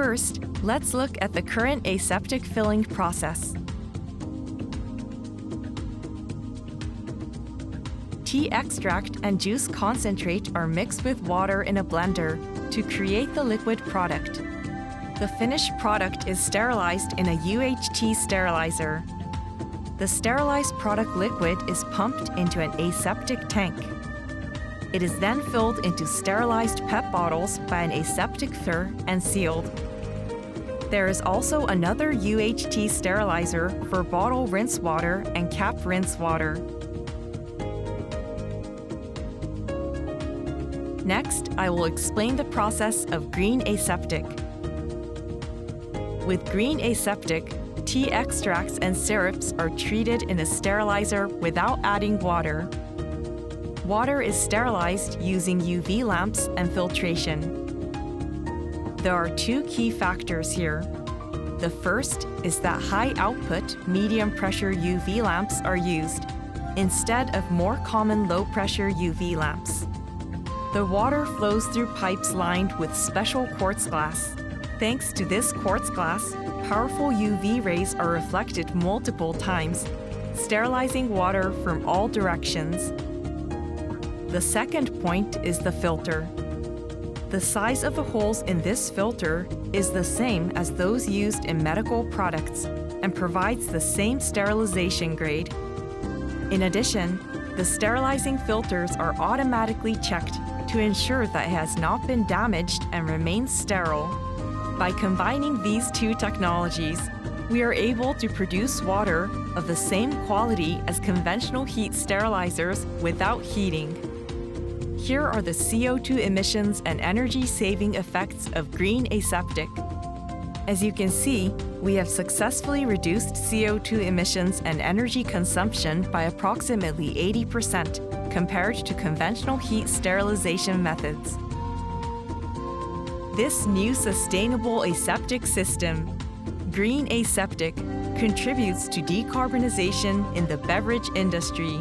First, let's look at the current aseptic filling process. Tea extract and juice concentrate are mixed with water in a blender to create the liquid product. The finished product is sterilized in a UHT sterilizer. The sterilized product liquid is pumped into an aseptic tank. It is then filled into sterilized PET bottles by an aseptic filler and sealed. There is also another UHT sterilizer for bottle rinse water and cap rinse water. Next, I will explain the process of green aseptic. With green aseptic, tea extracts and syrups are treated in a sterilizer without adding water. Water is sterilized using UV lamps and filtration. There are two key factors here. The first is that high-output, medium-pressure UV lamps are used, instead of more common low-pressure UV lamps. The water flows through pipes lined with special quartz glass. Thanks to this quartz glass, powerful UV rays are reflected multiple times, sterilizing water from all directions. The second point is the filter. The size of the holes in this filter is the same as those used in medical products and provides the same sterilization grade. In addition, the sterilizing filters are automatically checked to ensure that it has not been damaged and remains sterile. By combining these two technologies, we are able to produce water of the same quality as conventional heat sterilizers without heating. Here are the CO2 emissions and energy-saving effects of green aseptic. As you can see, we have successfully reduced CO2 emissions and energy consumption by approximately 80% compared to conventional heat sterilization methods. This new sustainable aseptic system, green aseptic, contributes to decarbonization in the beverage industry.